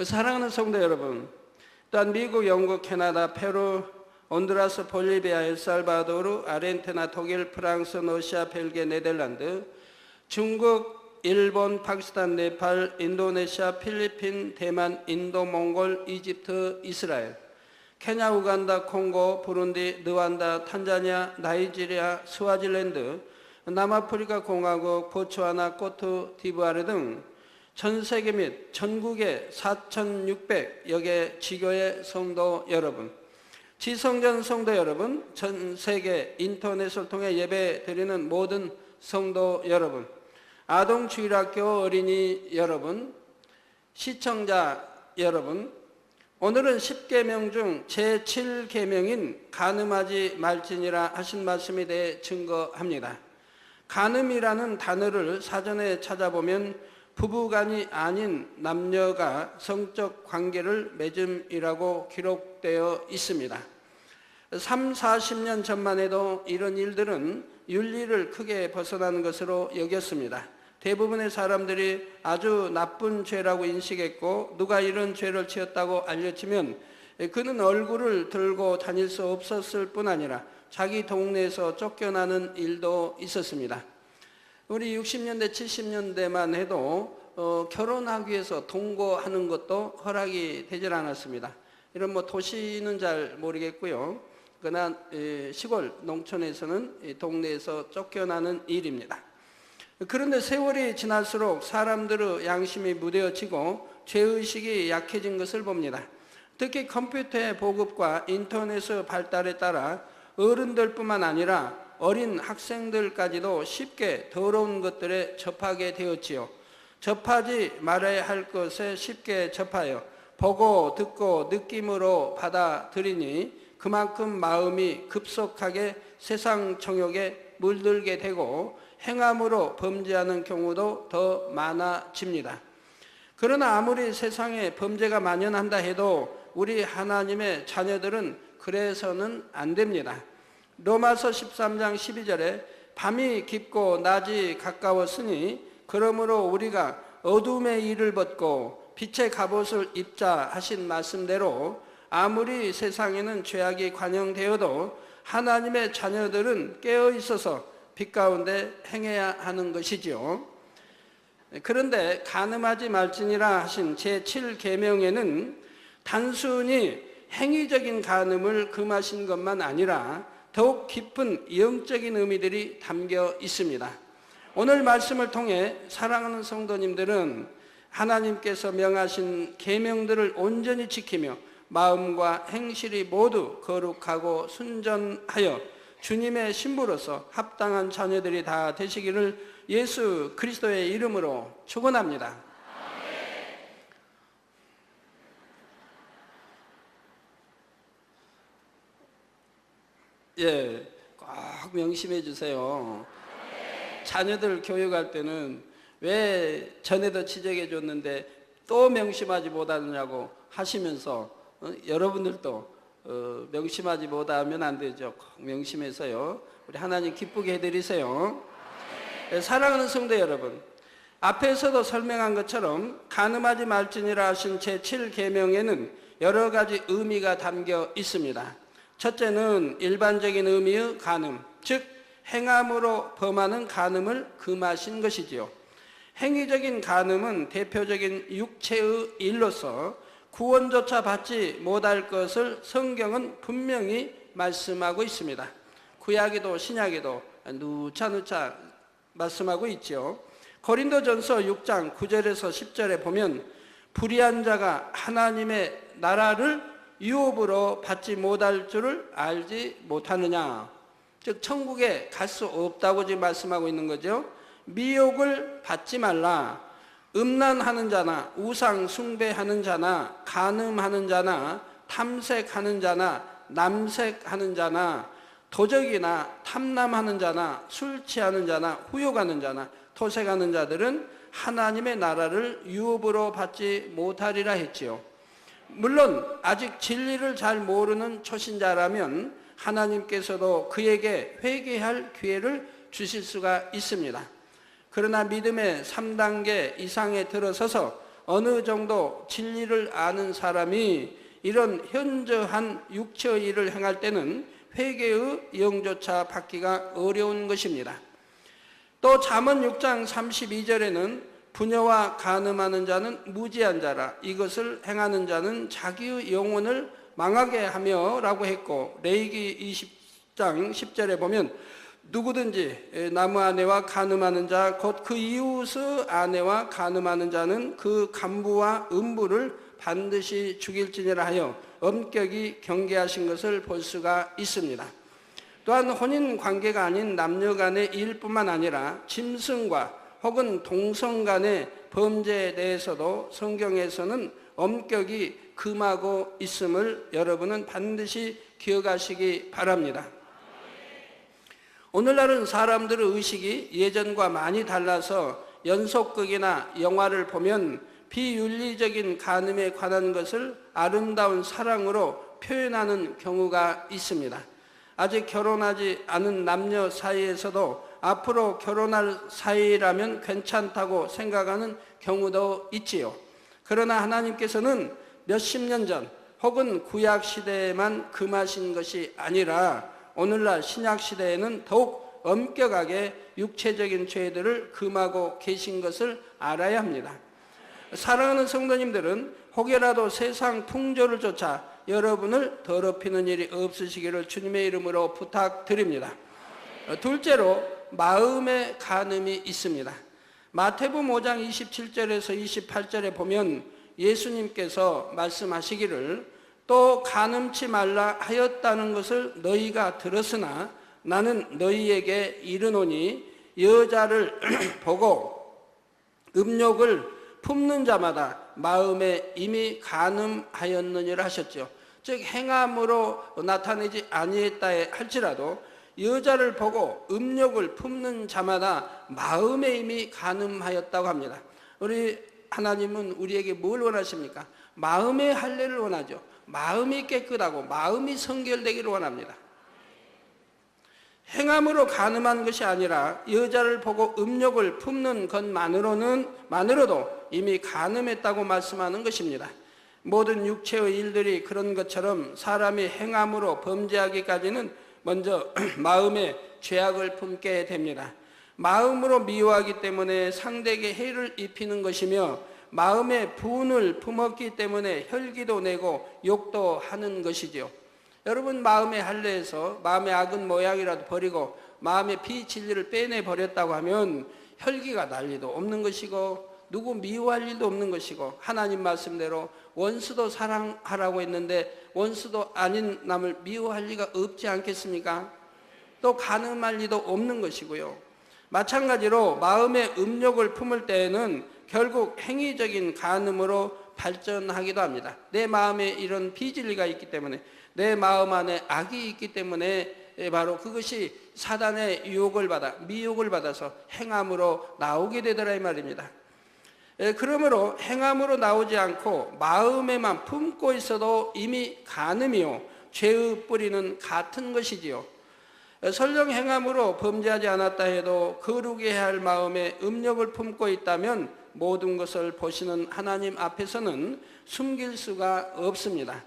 사랑하는 성도 여러분, 또한 미국, 영국, 캐나다, 페루, 온두라스, 볼리비아, 엘살바도르, 아르헨티나, 독일, 프랑스, 러시아, 벨기에, 네덜란드, 중국, 일본, 파키스탄, 네팔, 인도네시아, 필리핀, 대만, 인도, 몽골, 이집트, 이스라엘, 케냐, 우간다, 콩고, 부룬디, 르완다, 탄자니아, 나이지리아, 스와질랜드, 남아프리카 공화국, 보츠와나, 코트디부아르 등 전 세계 및 전국의 4,600여 개 지교의 성도 여러분, 지성전 성도 여러분, 전 세계 인터넷을 통해 예배 드리는 모든 성도 여러분, 아동주일학교 어린이 여러분, 시청자 여러분, 오늘은 10계명 중 제7계명인 간음하지 말지니라 하신 말씀에 대해 증거합니다. 간음이라는 단어를 사전에 찾아보면 부부간이 아닌 남녀가 성적 관계를 맺음이라고 기록되어 있습니다. 30-40년 전만 해도 이런 일들은 윤리를 크게 벗어나는 것으로 여겼습니다. 대부분의 사람들이 아주 나쁜 죄라고 인식했고, 누가 이런 죄를 지었다고 알려지면 그는 얼굴을 들고 다닐 수 없었을 뿐 아니라 자기 동네에서 쫓겨나는 일도 있었습니다. 우리 60년대, 70년대만 해도 결혼하기 위해서 동거하는 것도 허락이 되질 않았습니다. 이런 도시는 잘 모르겠고요. 그러나 시골, 농촌에서는 동네에서 쫓겨나는 일입니다. 그런데 세월이 지날수록 사람들의 양심이 무뎌지고 죄의식이 약해진 것을 봅니다. 특히 컴퓨터의 보급과 인터넷의 발달에 따라 어른들뿐만 아니라 어린 학생들까지도 쉽게 더러운 것들에 접하게 되었지요. 접하지 말아야 할 것에 쉽게 접하여 보고 듣고 느낌으로 받아들이니 그만큼 마음이 급속하게 세상 정욕에 물들게 되고 행함으로 범죄하는 경우도 더 많아집니다. 그러나 아무리 세상에 범죄가 만연한다 해도 우리 하나님의 자녀들은 그래서는 안 됩니다. 로마서 13장 12절에 밤이 깊고 낮이 가까웠으니 그러므로 우리가 어둠의 일을 벗고 빛의 갑옷을 입자 하신 말씀대로 아무리 세상에는 죄악이 관영되어도 하나님의 자녀들은 깨어 있어서 빛 가운데 행해야 하는 것이지요. 그런데 간음하지 말지니라 하신 제7계명에는 단순히 행위적인 간음을 금하신 것만 아니라 더욱 깊은 영적인 의미들이 담겨 있습니다. 오늘 말씀을 통해 사랑하는 성도님들은 하나님께서 명하신 계명들을 온전히 지키며 마음과 행실이 모두 거룩하고 순전하여 주님의 신부로서 합당한 자녀들이 다 되시기를 예수 그리스도의 이름으로 축원합니다. 예, 꼭 명심해 주세요. 자녀들 교육할 때는 왜 전에도 지적해 줬는데 또 명심하지 못하느냐고 하시면서 여러분들도 명심하지 못하면 안 되죠. 꼭 명심해서요. 우리 하나님 기쁘게 해드리세요. 예, 사랑하는 성도 여러분, 앞에서도 설명한 것처럼 간음하지 말지니라 하신 제7계명에는 여러 가지 의미가 담겨 있습니다. 첫째는 일반적인 의미의 간음, 즉 행함으로 범하는 간음을 금하신 것이지요. 행위적인 간음은 대표적인 육체의 일로서 구원조차 받지 못할 것을 성경은 분명히 말씀하고 있습니다. 구약에도 신약에도 누차 말씀하고 있죠. 고린도전서 6장 9절에서 10절에 보면 불의한 자가 하나님의 나라를 유업으로 받지 못할 줄을 알지 못하느냐. 즉 천국에 갈 수 없다고 지금 말씀하고 있는 거죠. 미혹을 받지 말라. 음란하는 자나 우상 숭배하는 자나 간음하는 자나 탐색하는 자나 남색하는 자나 도적이나 탐남하는 자나 술 취하는 자나 후욕하는 자나 토색하는 자들은 하나님의 나라를 유업으로 받지 못하리라 했지요. 물론 아직 진리를 잘 모르는 초신자라면 하나님께서도 그에게 회개할 기회를 주실 수가 있습니다. 그러나 믿음의 3단계 이상에 들어서서 어느 정도 진리를 아는 사람이 이런 현저한 육체의 일을 행할 때는 회개의 영조차 받기가 어려운 것입니다. 또 잠언 6장 32절에는 부녀와 간음하는 자는 무지한 자라, 이것을 행하는 자는 자기의 영혼을 망하게 하며 라고 했고, 레위기 20장 10절에 보면 누구든지 나무 아내와 간음하는 자 곧 그 이웃의 아내와 간음하는 자는 그 간부와 음부를 반드시 죽일지니라 하여 엄격히 경계하신 것을 볼 수가 있습니다. 또한 혼인 관계가 아닌 남녀 간의 일뿐만 아니라 짐승과 혹은 동성 간의 범죄에 대해서도 성경에서는 엄격히 금하고 있음을 여러분은 반드시 기억하시기 바랍니다. 오늘날은 사람들의 의식이 예전과 많이 달라서 연속극이나 영화를 보면 비윤리적인 간음에 관한 것을 아름다운 사랑으로 표현하는 경우가 있습니다. 아직 결혼하지 않은 남녀 사이에서도 앞으로 결혼할 사이라면 괜찮다고 생각하는 경우도 있지요. 그러나 하나님께서는 몇십 년 전 혹은 구약 시대에만 금하신 것이 아니라 오늘날 신약 시대에는 더욱 엄격하게 육체적인 죄들을 금하고 계신 것을 알아야 합니다. 사랑하는 성도님들은 혹여라도 세상 풍조를 쫓아 여러분을 더럽히는 일이 없으시기를 주님의 이름으로 부탁드립니다. 둘째로 마음의 간음이 있습니다. 마태복음 5장 27절에서 28절에 보면 예수님께서 말씀하시기를 또 간음치 말라 하였다는 것을 너희가 들었으나 나는 너희에게 이르노니 여자를 보고 음욕을 품는 자마다 마음에 이미 간음하였느니라 하셨죠. 즉 행함으로 나타내지 아니했다 할지라도 여자를 보고 음욕을 품는 자마다 마음에 이미 간음하였다고 합니다. 우리 하나님은 우리에게 뭘 원하십니까? 마음의 할례를 원하죠. 마음이 깨끗하고 마음이 성결되기를 원합니다. 행함으로 간음한 것이 아니라 여자를 보고 음욕을 품는 것만으로도 이미 간음했다고 말씀하는 것입니다. 모든 육체의 일들이 그런 것처럼 사람이 행함으로 범죄하기까지는 먼저 마음에 죄악을 품게 됩니다. 마음으로 미워하기 때문에 상대에게 해를 입히는 것이며 마음에 분을 품었기 때문에 혈기도 내고 욕도 하는 것이지요. 여러분 마음의 할례에서 마음의 악은 모양이라도 버리고 마음의 비진리를 빼내버렸다고 하면 혈기가 날 일도 없는 것이고 누구 미워할 일도 없는 것이고 하나님 말씀대로 원수도 사랑하라고 했는데 원수도 아닌 남을 미워할 리가 없지 않겠습니까? 또 간음할 리도 없는 것이고요. 마찬가지로 마음의 음욕을 품을 때에는 결국 행위적인 간음으로 발전하기도 합니다. 내 마음에 이런 비진리가 있기 때문에 내 마음 안에 악이 있기 때문에 바로 그것이 사단의 유혹을 받아 미혹을 받아서 행함으로 나오게 되더라 이 말입니다. 그러므로 행함으로 나오지 않고 마음에만 품고 있어도 이미 간음이요 죄의 뿌리는 같은 것이지요. 설령 행함으로 범죄하지 않았다 해도 거룩히 해야 할 마음에 음욕을 품고 있다면 모든 것을 보시는 하나님 앞에서는 숨길 수가 없습니다.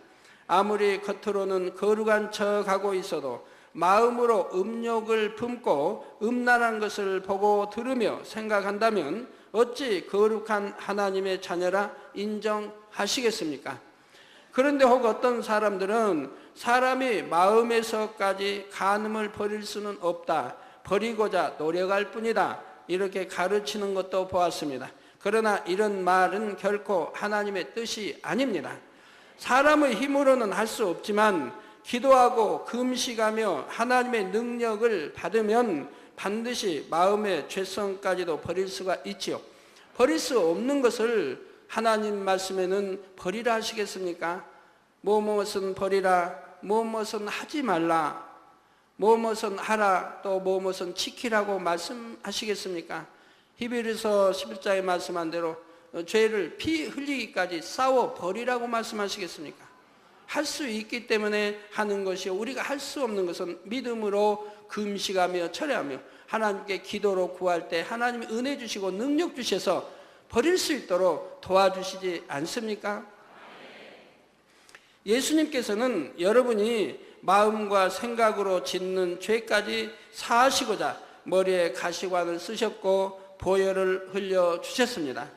아무리 겉으로는 거룩한 척하고 있어도 마음으로 음욕을 품고 음란한 것을 보고 들으며 생각한다면 어찌 거룩한 하나님의 자녀라 인정하시겠습니까? 그런데 혹 어떤 사람들은 사람이 마음에서까지 간음을 버릴 수는 없다. 버리고자 노력할 뿐이다. 이렇게 가르치는 것도 보았습니다. 그러나 이런 말은 결코 하나님의 뜻이 아닙니다. 사람의 힘으로는 할 수 없지만 기도하고 금식하며 하나님의 능력을 받으면 반드시 마음의 죄성까지도 버릴 수가 있지요. 버릴 수 없는 것을 하나님 말씀에는 버리라 하시겠습니까? 무엇은 버리라, 무엇은 하지 말라, 무엇은 하라, 또 무엇은 지키라고 말씀하시겠습니까? 히브리서 11장에 말씀한 대로 죄를 피 흘리기까지 싸워 버리라고 말씀하시겠습니까? 할 수 있기 때문에 하는 것이요 우리가 할 수 없는 것은 믿음으로 금식하며 철회하며 하나님께 기도로 구할 때 하나님이 은혜 주시고 능력 주셔서 버릴 수 있도록 도와주시지 않습니까? 예수님께서는 여러분이 마음과 생각으로 짓는 죄까지 사하시고자 머리에 가시관을 쓰셨고 보혈을 흘려주셨습니다.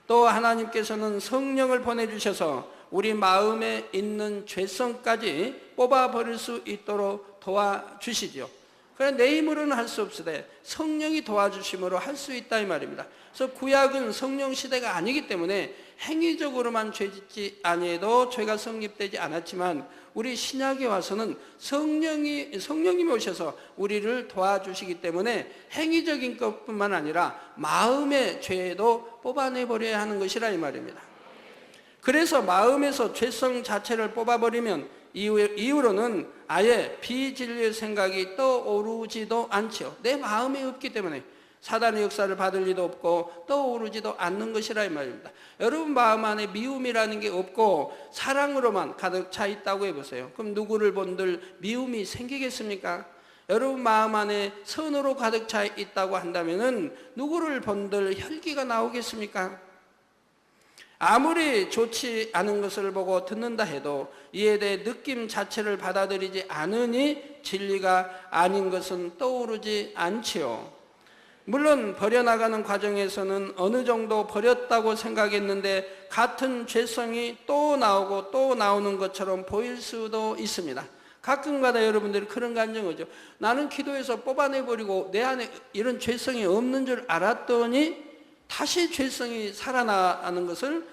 또 하나님께서는 성령을 보내주셔서 우리 마음에 있는 죄성까지 뽑아버릴 수 있도록 도와주시지요. 그러나 내 힘으로는 할 수 없으되 성령이 도와주심으로 할 수 있다 이 말입니다. 그래서 구약은 성령 시대가 아니기 때문에 행위적으로만 죄짓지 아니해도 죄가 성립되지 않았지만 우리 신약에 와서는 성령님이 오셔서 우리를 도와주시기 때문에 행위적인 것뿐만 아니라 마음의 죄도 뽑아내버려야 하는 것이라 이 말입니다. 그래서 마음에서 죄성 자체를 뽑아버리면 이후로는 아예 비진리의 생각이 떠오르지도 않죠. 내 마음에 없기 때문에 사단의 역사를 받을 리도 없고 떠오르지도 않는 것이라 이 말입니다. 여러분 마음 안에 미움이라는 게 없고 사랑으로만 가득 차 있다고 해보세요. 그럼 누구를 본들 미움이 생기겠습니까? 여러분 마음 안에 선으로 가득 차 있다고 한다면은 누구를 본들 혈기가 나오겠습니까? 아무리 좋지 않은 것을 보고 듣는다 해도 이에 대해 느낌 자체를 받아들이지 않으니 진리가 아닌 것은 떠오르지 않지요. 물론 버려나가는 과정에서는 어느 정도 버렸다고 생각했는데 같은 죄성이 또 나오고 또 나오는 것처럼 보일 수도 있습니다. 가끔가다 여러분들이 그런 감정 오죠. 나는 기도해서 뽑아내버리고 내 안에 이런 죄성이 없는 줄 알았더니 다시 죄성이 살아나는 것을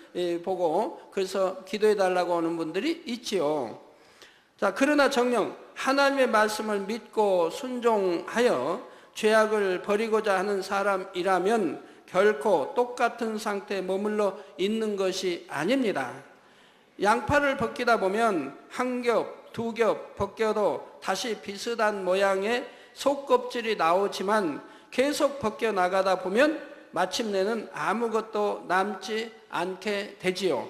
보고 그래서 기도해달라고 하는 분들이 있지요. 자, 그러나 정녕 하나님의 말씀을 믿고 순종하여 죄악을 버리고자 하는 사람이라면 결코 똑같은 상태에 머물러 있는 것이 아닙니다. 양파를 벗기다 보면 한 겹, 두 겹 벗겨도 다시 비슷한 모양의 속껍질이 나오지만 계속 벗겨나가다 보면 마침내는 아무것도 남지 않게 되지요.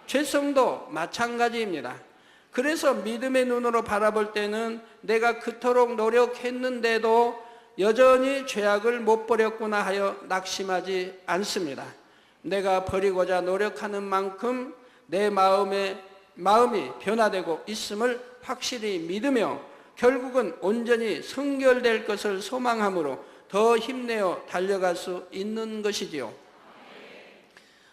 죄성도 마찬가지입니다. 그래서 믿음의 눈으로 바라볼 때는 내가 그토록 노력했는데도 여전히 죄악을 못 버렸구나 하여 낙심하지 않습니다. 내가 버리고자 노력하는 만큼 내 마음이 변화되고 있음을 확실히 믿으며 결국은 온전히 성결될 것을 소망함으로 더 힘내어 달려갈 수 있는 것이지요.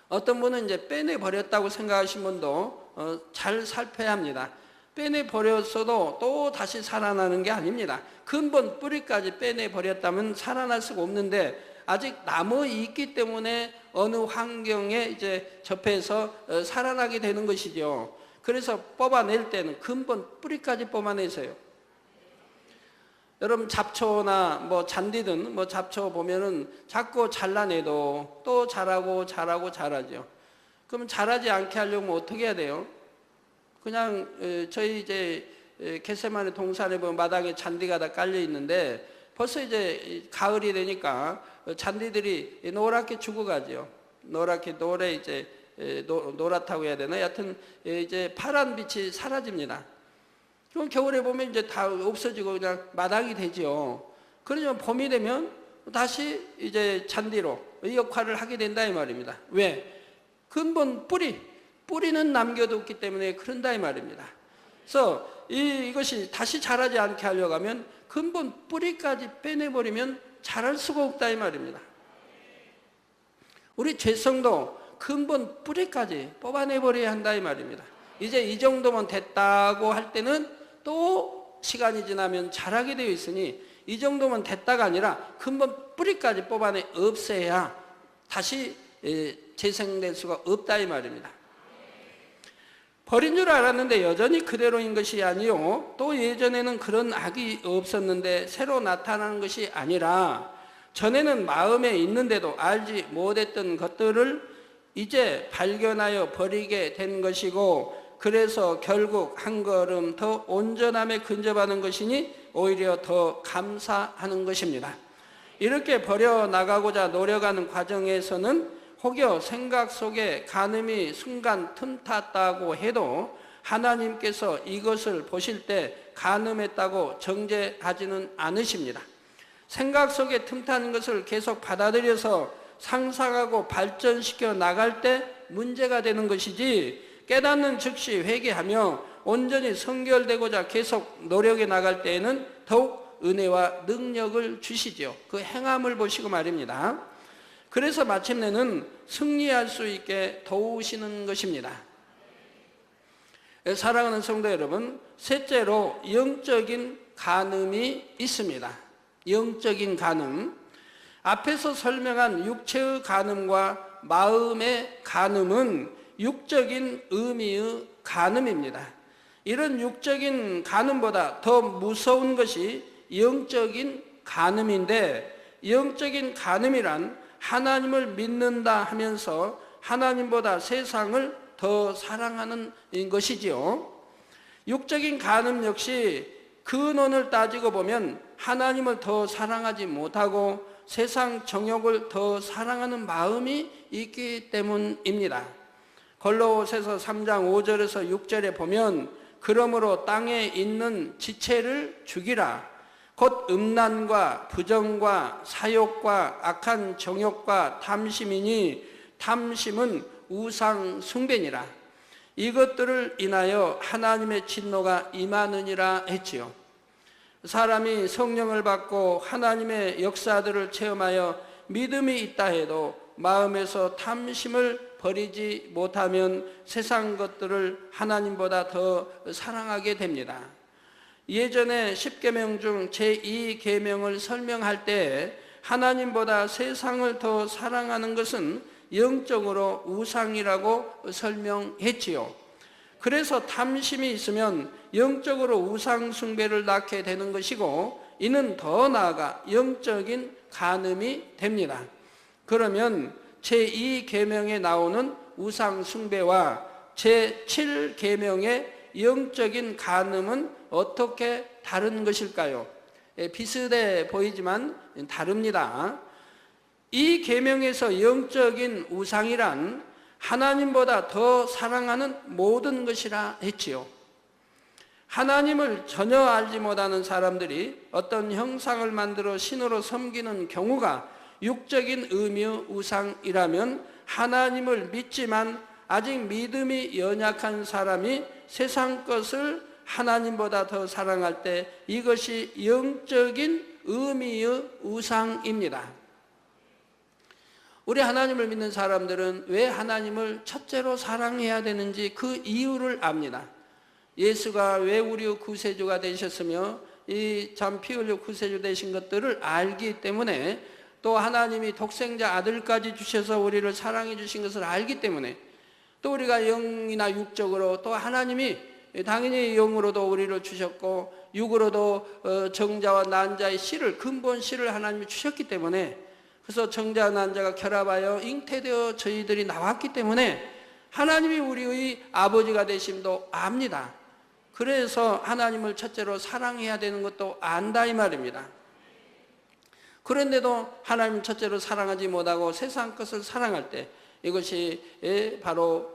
어떤 분은 이제 빼내버렸다고 생각하신 분도 잘 살펴야 합니다. 빼내버렸어도 또 다시 살아나는 게 아닙니다. 근본 뿌리까지 빼내버렸다면 살아날 수가 없는데 아직 남아있기 때문에 어느 환경에 이제 접해서 살아나게 되는 것이죠. 그래서 뽑아낼 때는 근본 뿌리까지 뽑아내세요. 여러분 잡초나 뭐 잔디든 뭐 잡초 보면은 자꾸 잘라내도 또 자라고 자라죠. 그럼 자라지 않게 하려면 어떻게 해야 돼요? 그냥 저희 이제 겟세마네 동산에 보면 마당에 잔디가 다 깔려 있는데 벌써 이제 가을이 되니까 잔디들이 노랗게 죽어가죠. 노랗게 노래 이제 노랗다고 해야 되나? 여하튼 이제 파란 빛이 사라집니다. 그럼 겨울에 보면 이제 다 없어지고 그냥 마당이 되죠. 그러면 봄이 되면 다시 이제 잔디로 이 역할을 하게 된다 이 말입니다. 왜? 근본 뿌리는 남겨뒀기 때문에 그런다 이 말입니다. 그래서 이것이 다시 자라지 않게 하려고 하면 근본 뿌리까지 빼내버리면 자랄 수가 없다 이 말입니다. 우리 죄성도 근본 뿌리까지 뽑아내버려야 한다 이 말입니다. 이제 이 정도면 됐다고 할 때는 또 시간이 지나면 자라게 되어 있으니 이 정도면 됐다가 아니라 근본 뿌리까지 뽑아내 없애야 다시 재생될 수가 없다 이 말입니다. 버린 줄 알았는데 여전히 그대로인 것이 아니요, 또 예전에는 그런 악이 없었는데 새로 나타나는 것이 아니라 전에는 마음에 있는데도 알지 못했던 것들을 이제 발견하여 버리게 된 것이고, 그래서 결국 한 걸음 더 온전함에 근접하는 것이니 오히려 더 감사하는 것입니다. 이렇게 버려나가고자 노력하는 과정에서는 혹여 생각 속에 간음이 순간 틈탔다고 해도 하나님께서 이것을 보실 때 간음했다고 정죄하지는 않으십니다. 생각 속에 틈타는 것을 계속 받아들여서 상상하고 발전시켜 나갈 때 문제가 되는 것이지, 깨닫는 즉시 회개하며 온전히 성결되고자 계속 노력해 나갈 때에는 더욱 은혜와 능력을 주시죠. 그 행함을 보시고 말입니다. 그래서 마침내는 승리할 수 있게 도우시는 것입니다. 사랑하는 성도 여러분, 셋째로 영적인 간음이 있습니다. 영적인 간음. 앞에서 설명한 육체의 간음과 마음의 간음은 육적인 의미의 간음입니다. 이런 육적인 간음보다 더 무서운 것이 영적인 간음인데, 영적인 간음이란 하나님을 믿는다 하면서 하나님보다 세상을 더 사랑하는 것이지요. 육적인 간음 역시 근원을 따지고 보면 하나님을 더 사랑하지 못하고 세상 정욕을 더 사랑하는 마음이 있기 때문입니다. 골로새서 3장 5절에서 6절에 보면, 그러므로 땅에 있는 지체를 죽이라. 곧 음란과 부정과 사욕과 악한 정욕과 탐심이니 탐심은 우상 숭배니라. 이것들을 인하여 하나님의 진노가 임하느니라 했지요. 사람이 성령을 받고 하나님의 역사들을 체험하여 믿음이 있다 해도 마음에서 탐심을 버리지 못하면 세상 것들을 하나님보다 더 사랑하게 됩니다. 예전에 10계명 중 제2계명을 설명할 때 하나님보다 세상을 더 사랑하는 것은 영적으로 우상이라고 설명했지요. 그래서 탐심이 있으면 영적으로 우상 숭배를 낳게 되는 것이고, 이는 더 나아가 영적인 간음이 됩니다. 그러면 제2계명에 나오는 우상 숭배와 제7계명의 영적인 간음은 어떻게 다른 것일까요? 비슷해 보이지만 다릅니다. 이 계명에서 영적인 우상이란 하나님보다 더 사랑하는 모든 것이라 했지요. 하나님을 전혀 알지 못하는 사람들이 어떤 형상을 만들어 신으로 섬기는 경우가 육적인 의미의 우상이라면, 하나님을 믿지만 아직 믿음이 연약한 사람이 세상 것을 하나님보다 더 사랑할 때 이것이 영적인 의미의 우상입니다. 우리 하나님을 믿는 사람들은 왜 하나님을 첫째로 사랑해야 되는지 그 이유를 압니다. 예수가 왜 우리의 구세주가 되셨으며 이 참 피 흘려 구세주 되신 것들을 알기 때문에, 또 하나님이 독생자 아들까지 주셔서 우리를 사랑해 주신 것을 알기 때문에, 또 우리가 영이나 육적으로, 또 하나님이 당연히 영으로도 우리를 주셨고 육으로도 정자와 난자의 씨를, 근본 씨를 하나님이 주셨기 때문에, 그래서 정자와 난자가 결합하여 잉태되어 저희들이 나왔기 때문에 하나님이 우리의 아버지가 되심도 압니다. 그래서 하나님을 첫째로 사랑해야 되는 것도 안다 이 말입니다. 그런데도 하나님 첫째로 사랑하지 못하고 세상 것을 사랑할 때 이것이 바로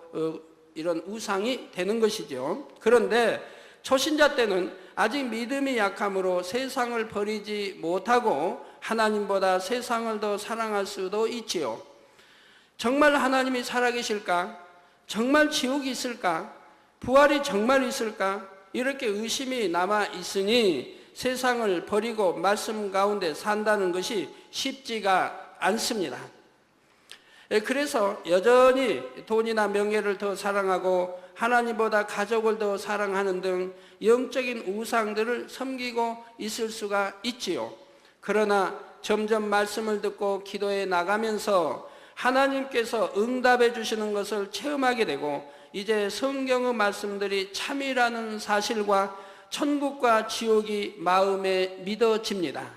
이런 우상이 되는 것이죠. 그런데 초신자 때는 아직 믿음이 약함으로 세상을 버리지 못하고 하나님보다 세상을 더 사랑할 수도 있지요. 정말 하나님이 살아계실까? 정말 지옥이 있을까? 부활이 정말 있을까? 이렇게 의심이 남아 있으니 세상을 버리고 말씀 가운데 산다는 것이 쉽지가 않습니다. 그래서 여전히 돈이나 명예를 더 사랑하고 하나님보다 가족을 더 사랑하는 등 영적인 우상들을 섬기고 있을 수가 있지요. 그러나 점점 말씀을 듣고 기도해 나가면서 하나님께서 응답해 주시는 것을 체험하게 되고, 이제 성경의 말씀들이 참이라는 사실과 천국과 지옥이 마음에 믿어집니다.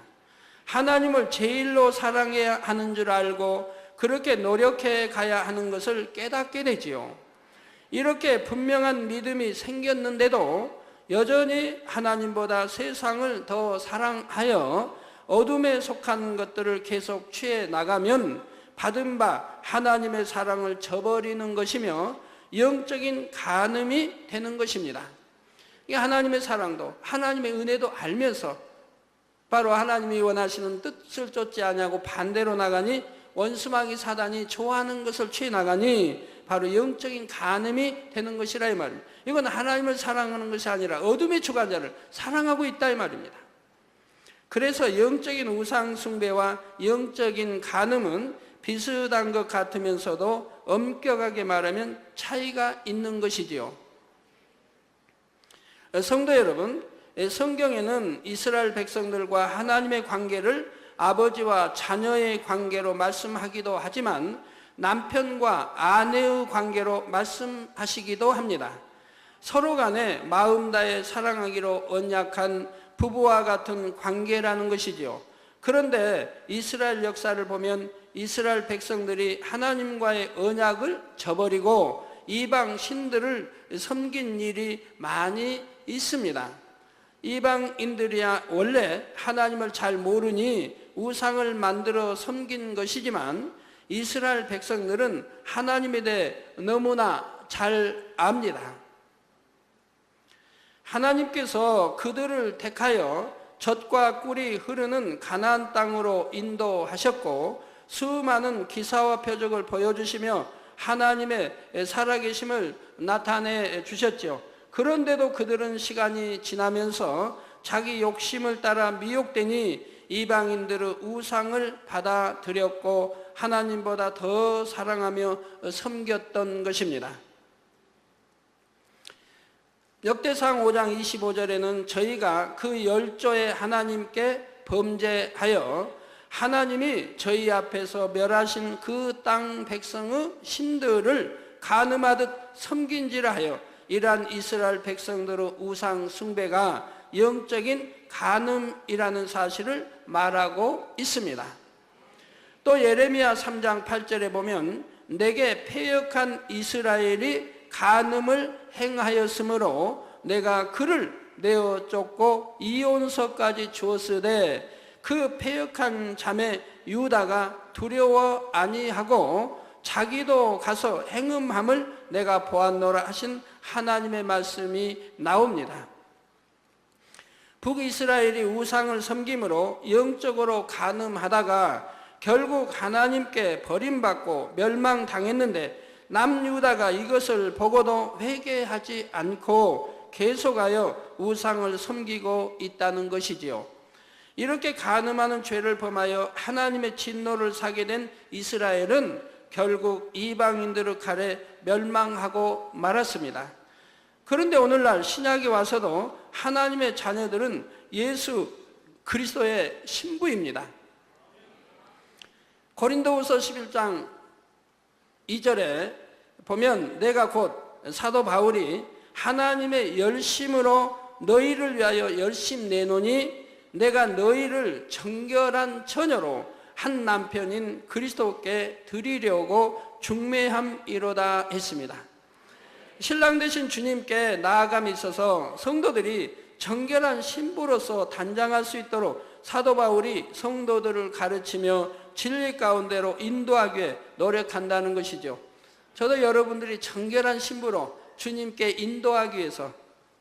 하나님을 제일로 사랑해야 하는 줄 알고 그렇게 노력해 가야 하는 것을 깨닫게 되지요. 이렇게 분명한 믿음이 생겼는데도 여전히 하나님보다 세상을 더 사랑하여 어둠에 속한 것들을 계속 취해 나가면 받은 바 하나님의 사랑을 저버리는 것이며 영적인 간음이 되는 것입니다. 이 하나님의 사랑도 하나님의 은혜도 알면서 바로 하나님이 원하시는 뜻을 쫓지 아니하고 반대로 나가니 원수마귀 사단이 좋아하는 것을 취해 나가니 바로 영적인 간음이 되는 것이라 이 말입니다. 이건 하나님을 사랑하는 것이 아니라 어둠의 주관자를 사랑하고 있다 이 말입니다. 그래서 영적인 우상 숭배와 영적인 간음은 비슷한 것 같으면서도 엄격하게 말하면 차이가 있는 것이지요. 성도 여러분, 성경에는 이스라엘 백성들과 하나님의 관계를 아버지와 자녀의 관계로 말씀하기도 하지만 남편과 아내의 관계로 말씀하시기도 합니다. 서로 간에 마음 다해 사랑하기로 언약한 부부와 같은 관계라는 것이지요. 그런데 이스라엘 역사를 보면 이스라엘 백성들이 하나님과의 언약을 저버리고 이방 신들을 섬긴 일이 많이 있습니다. 이방인들이야 원래 하나님을 잘 모르니 우상을 만들어 섬긴 것이지만 이스라엘 백성들은 하나님에 대해 너무나 잘 압니다. 하나님께서 그들을 택하여 젖과 꿀이 흐르는 가나안 땅으로 인도하셨고 수많은 기사와 표적을 보여주시며 하나님의 살아계심을 나타내 주셨죠. 그런데도 그들은 시간이 지나면서 자기 욕심을 따라 미혹되니 이방인들의 우상을 받아들였고 하나님보다 더 사랑하며 섬겼던 것입니다. 역대상 5장 25절에는 저희가 그 열조의 하나님께 범죄하여 하나님이 저희 앞에서 멸하신 그 땅 백성의 신들을 간음하듯 섬긴지라 하여 이러한 이스라엘 백성들의 우상 숭배가 영적인 간음이라는 사실을 말하고 있습니다. 또 예레미야 3장 8절에 보면 내게 패역한 이스라엘이 간음을 행하였으므로 내가 그를 내어 쫓고 이온서까지 주었으되 그 패역한 자매 유다가 두려워 아니하고 자기도 가서 행음함을 내가 보았노라 하신 하나님의 말씀이 나옵니다. 북이스라엘이 우상을 섬김으로 영적으로 간음하다가 결국 하나님께 버림받고 멸망당했는데 남유다가 이것을 보고도 회개하지 않고 계속하여 우상을 섬기고 있다는 것이지요. 이렇게 간음하는 죄를 범하여 하나님의 진노를 사게 된 이스라엘은 결국 이방인들의 칼에 멸망하고 말았습니다. 그런데 오늘날 신약에 와서도 하나님의 자녀들은 예수 그리스도의 신부입니다. 고린도후서 11장 2절에 보면 내가 곧 사도 바울이 하나님의 열심으로 너희를 위하여 열심 내노니 내가 너희를 정결한 처녀로 한 남편인 그리스도께 드리려고 중매함이로다 했습니다. 신랑 되신 주님께 나아감이 있어서 성도들이 정결한 신부로서 단장할 수 있도록 사도 바울이 성도들을 가르치며 진리 가운데로 인도하기에 노력한다는 것이죠. 저도 여러분들이 정결한 신부로 주님께 인도하기 위해서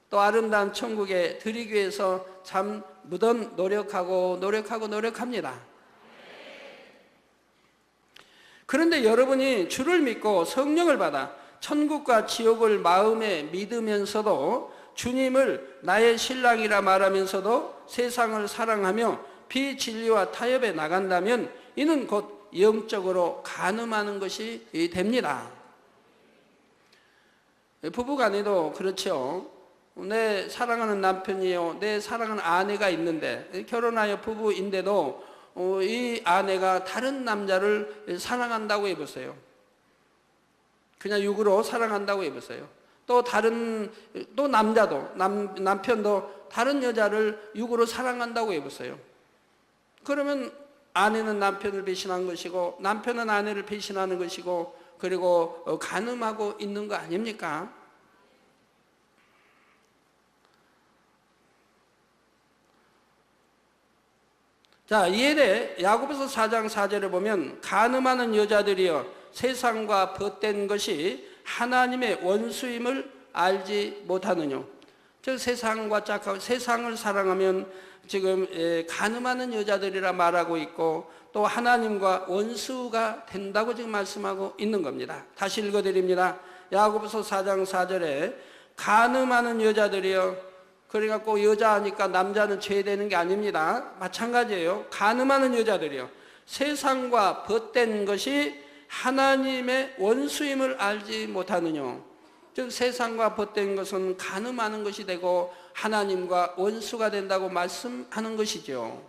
또 아름다운 천국에 드리기 위해서 참 무덤 노력합니다. 그런데 여러분이 주를 믿고 성령을 받아 천국과 지옥을 마음에 믿으면서도 주님을 나의 신랑이라 말하면서도 세상을 사랑하며 비진리와 타협에 나간다면 이는 곧 영적으로 간음하는 것이 됩니다. 부부간에도 그렇죠. 내 사랑하는 남편이요, 내 사랑하는 아내가 있는데 결혼하여 부부인데도 이 아내가 다른 남자를 사랑한다고 해보세요. 그냥 육으로 사랑한다고 해보세요. 또 남자도 남편도 다른 여자를 육으로 사랑한다고 해보세요. 그러면 아내는 남편을 배신한 것이고 남편은 아내를 배신하는 것이고 그리고 간음하고 있는 거 아닙니까? 자, 이에 대해 야고보서 4장 4절에 보면 간음하는 여자들이여 세상과 벗된 것이 하나님의 원수임을 알지 못하느뇨. 즉 세상과 짝하고 세상을 사랑하면 지금 간음하는 여자들이라 말하고 있고 또 하나님과 원수가 된다고 지금 말씀하고 있는 겁니다. 다시 읽어드립니다. 야고보서 4장 4절에 간음하는 여자들이여, 그래갖고 여자하니까 남자는 죄되는 게 아닙니다. 마찬가지예요. 간음하는 여자들이요, 세상과 벗된 것이 하나님의 원수임을 알지 못하느뇨. 즉 세상과 벗된 것은 간음하는 것이 되고 하나님과 원수가 된다고 말씀하는 것이죠.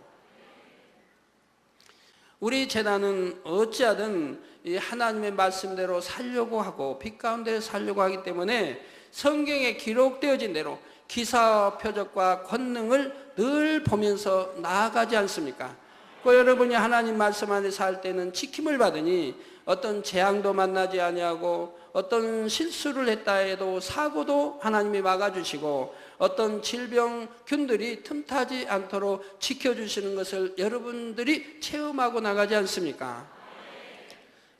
우리 제단은 어찌하든 이 하나님의 말씀대로 살려고 하고 빛 가운데 살려고 하기 때문에 성경에 기록되어진 대로 기사와 표적과 권능을 늘 보면서 나아가지 않습니까? 그 여러분이 하나님 말씀 안에 살 때는 지킴을 받으니 어떤 재앙도 만나지 아니하고 어떤 실수를 했다 해도 사고도 하나님이 막아주시고 어떤 질병균들이 틈타지 않도록 지켜주시는 것을 여러분들이 체험하고 나가지 않습니까?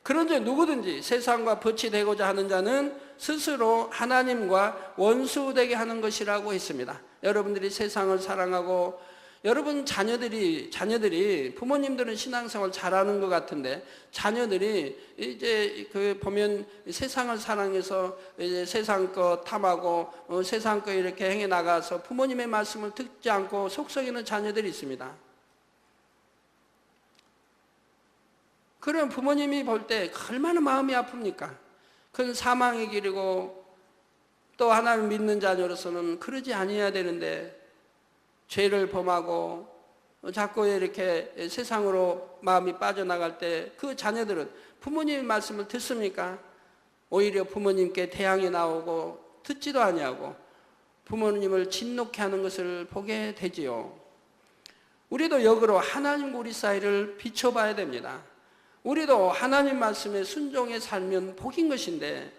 그런데 누구든지 세상과 벗이 되고자 하는 자는 스스로 하나님과 원수되게 하는 것이라고 했습니다. 여러분들이 세상을 사랑하고 여러분 자녀들이 부모님들은 신앙생활 잘하는 것 같은데 자녀들이 이제 보면 세상을 사랑해서 이제 세상 거 탐하고 세상 거 이렇게 행해 나가서 부모님의 말씀을 듣지 않고 속썩이는 자녀들이 있습니다. 그럼 부모님이 볼 때 얼마나 마음이 아픕니까? 그건 사망의 길이고 또 하나님 믿는 자녀로서는 그러지 아니어야 되는데 죄를 범하고 자꾸 이렇게 세상으로 마음이 빠져나갈 때 그 자녀들은 부모님의 말씀을 듣습니까? 오히려 부모님께 대항이 나오고 듣지도 아니하고 부모님을 진노케 하는 것을 보게 되지요. 우리도 역으로 하나님과 우리 사이를 비춰봐야 됩니다. 우리도 하나님 말씀에 순종해 살면 복인 것인데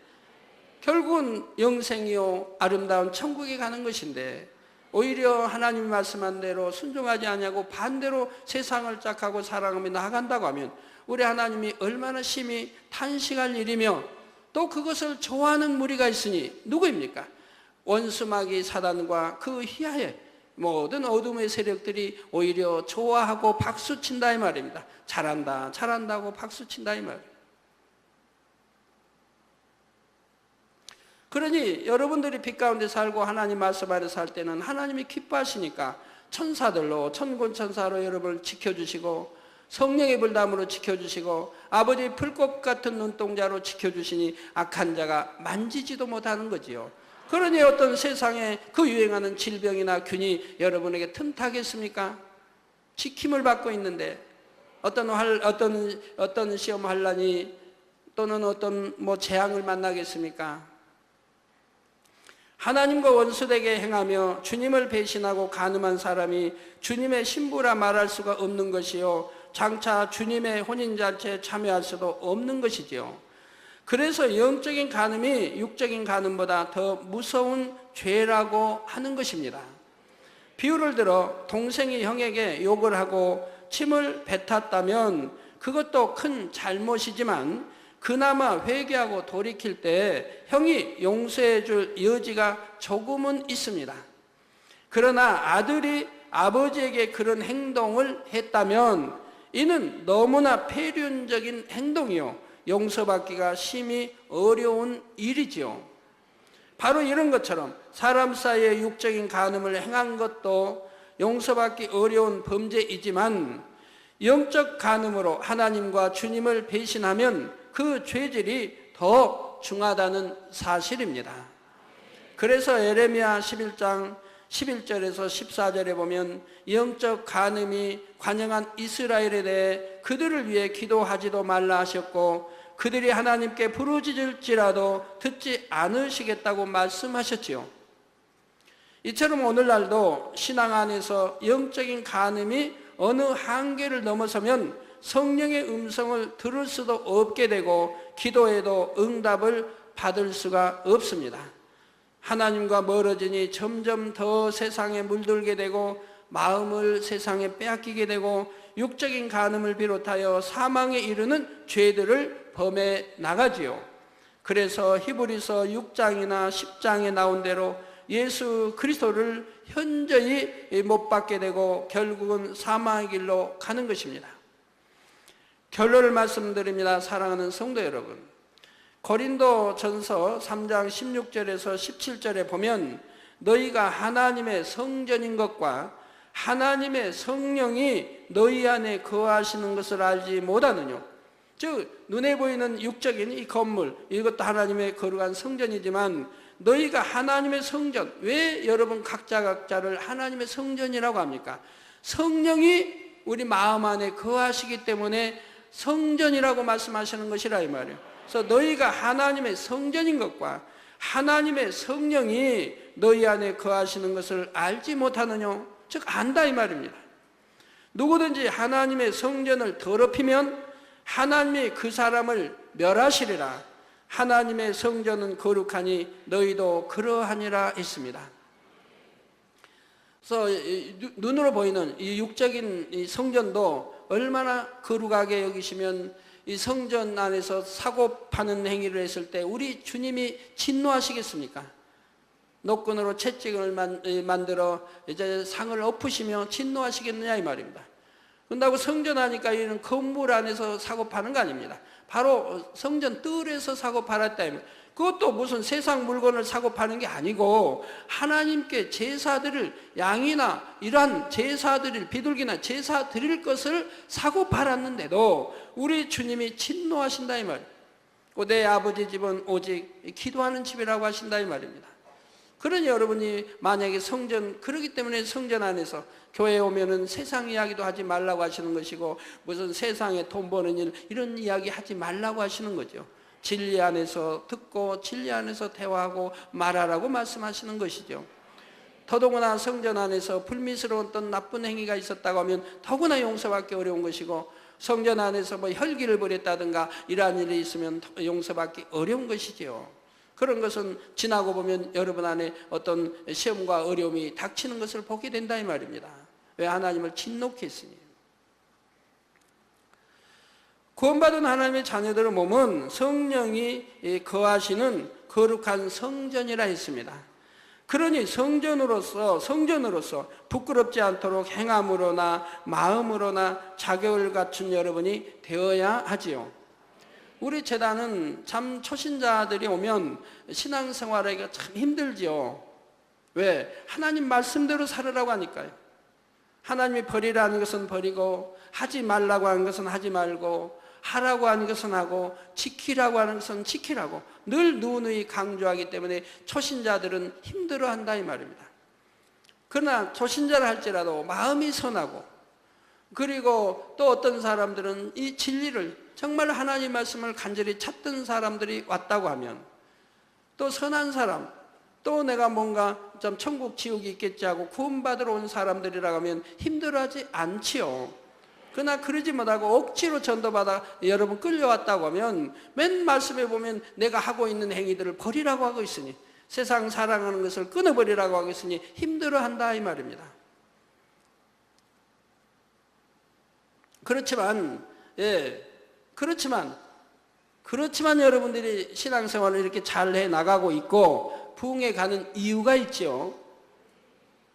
결국은 영생이요 아름다운 천국에 가는 것인데 오히려 하나님이 말씀한 대로 순종하지 아니하고 반대로 세상을 짝하고 사랑하며 나아간다고 하면 우리 하나님이 얼마나 심히 탄식할 일이며 또 그것을 좋아하는 무리가 있으니 누구입니까? 원수마귀 사단과 그 희하의 모든 어둠의 세력들이 오히려 좋아하고 박수친다 이 말입니다. 잘한다 잘한다고 박수친다 이 말입니다. 그러니 여러분들이 빛 가운데 살고 하나님 말씀 아래 살 때는 하나님이 기뻐하시니까 천사들로 천군천사로 여러분을 지켜주시고 성령의 불담으로 지켜주시고 아버지의 불꽃 같은 눈동자로 지켜주시니 악한 자가 만지지도 못하는 거지요. 그러니 어떤 세상에 그 유행하는 질병이나 균이 여러분에게 틈타겠습니까? 지킴을 받고 있는데 어떤 시험 환란이 또는 어떤 재앙을 만나겠습니까? 하나님과 원수되게 행하며 주님을 배신하고 간음한 사람이 주님의 신부라 말할 수가 없는 것이요 장차 주님의 혼인잔치에 참여할 수도 없는 것이지요. 그래서 영적인 간음이 육적인 간음보다 더 무서운 죄라고 하는 것입니다. 비유를 들어 동생이 형에게 욕을 하고 침을 뱉었다면 그것도 큰 잘못이지만 그나마 회개하고 돌이킬 때 형이 용서해 줄 여지가 조금은 있습니다. 그러나 아들이 아버지에게 그런 행동을 했다면 이는 너무나 폐륜적인 행동이요 용서받기가 심히 어려운 일이지요. 바로 이런 것처럼 사람 사이의 육적인 간음을 행한 것도 용서받기 어려운 범죄이지만 영적 간음으로 하나님과 주님을 배신하면 그 죄질이 더 중하다는 사실입니다. 그래서 에레미야 11장 11절에서 14절에 보면 영적 간음이 관영한 이스라엘에 대해 그들을 위해 기도하지도 말라 하셨고 그들이 하나님께 부르짖을지라도 듣지 않으시겠다고 말씀하셨지요. 이처럼 오늘날도 신앙 안에서 영적인 간음이 어느 한계를 넘어서면 성령의 음성을 들을 수도 없게 되고 기도해도 응답을 받을 수가 없습니다. 하나님과 멀어지니 점점 더 세상에 물들게 되고 마음을 세상에 빼앗기게 되고 육적인 간음을 비롯하여 사망에 이르는 죄들을 범해 나가지요. 그래서 히브리서 6장이나 10장에 나온 대로 예수 그리스도를 현저히 못 받게 되고 결국은 사망의 길로 가는 것입니다. 결론을 말씀드립니다. 사랑하는 성도 여러분, 고린도 전서 3장 16절에서 17절에 보면 너희가 하나님의 성전인 것과 하나님의 성령이 너희 안에 거하시는 것을 알지 못하느뇨. 즉 눈에 보이는 육적인 이 건물, 이것도 하나님의 거룩한 성전이지만 너희가 하나님의 성전, 왜 여러분 각자를 하나님의 성전이라고 합니까? 성령이 우리 마음 안에 거하시기 때문에 성전이라고 말씀하시는 것이라 이 말이에요. 그래서 너희가 하나님의 성전인 것과 하나님의 성령이 너희 안에 거하시는 것을 알지 못하느뇨. 즉 안다 이 말입니다. 누구든지 하나님의 성전을 더럽히면 하나님이 그 사람을 멸하시리라. 하나님의 성전은 거룩하니 너희도 그러하니라 했습니다. 그래서 눈으로 보이는 이 육적인 이 성전도 얼마나 거룩하게 여기시면 이 성전 안에서 사고 파는 행위를 했을 때 우리 주님이 진노하시겠습니까? 노끈으로 채찍을 만들어 이제 상을 엎으시며 진노하시겠느냐 이 말입니다. 그런다고 성전 하니까 이런 건물 안에서 사고 파는 거 아닙니다. 바로 성전 뜰에서 사고 팔았다. 그것도 무슨 세상 물건을 사고 파는 게 아니고 하나님께 제사 드릴 양이나 이러한 제사 드릴 비둘기나 제사 드릴 것을 사고 팔았는데도 우리 주님이 진노하신다 이 말이에요. 내 아버지 집은 오직 기도하는 집이라고 하신다 이 말입니다. 그러니 여러분이 만약에 성전, 그렇기 때문에 성전 안에서 교회에 오면은 세상 이야기도 하지 말라고 하시는 것이고 무슨 세상에 돈 버는 일 이런 이야기 하지 말라고 하시는 거죠. 진리 안에서 듣고 진리 안에서 대화하고 말하라고 말씀하시는 것이죠. 더더구나 성전 안에서 불미스러운 어떤 나쁜 행위가 있었다고 하면 더구나 용서받기 어려운 것이고 성전 안에서 뭐 혈기를 벌였다든가 이러한 일이 있으면 용서받기 어려운 것이지요. 그런 것은 지나고 보면 여러분 안에 어떤 시험과 어려움이 닥치는 것을 보게 된다 이 말입니다. 왜? 하나님을 진노케 했으니. 구원받은 하나님의 자녀들의 몸은 성령이 거하시는 거룩한 성전이라 했습니다. 그러니 성전으로서 부끄럽지 않도록 행함으로나 마음으로나 자격을 갖춘 여러분이 되어야 하지요. 우리 제단은 참 초신자들이 오면 신앙생활하기가 참 힘들지요. 왜? 하나님 말씀대로 살으라고 하니까요. 하나님이 버리라는 것은 버리고 하지 말라고 하는 것은 하지 말고 하라고 하는 것은 하고 지키라고 하는 것은 지키라고 늘 누누이 강조하기 때문에 초신자들은 힘들어한다 이 말입니다. 그러나 초신자를 할지라도 마음이 선하고 그리고 또 어떤 사람들은 이 진리를 정말 하나님 말씀을 간절히 찾던 사람들이 왔다고 하면 또 선한 사람 또 내가 뭔가 좀 천국 지옥이 있겠지 하고 구원받으러 온 사람들이라고 하면 힘들어하지 않지요. 그러나 그러지 못하고 억지로 전도받아 여러분 끌려왔다고 하면 맨 말씀에 보면 내가 하고 있는 행위들을 버리라고 하고 있으니 세상 사랑하는 것을 끊어버리라고 하고 있으니 힘들어한다 이 말입니다. 그렇지만 여러분들이 신앙생활을 이렇게 잘 해나가고 있고 부흥해 가는 이유가 있죠.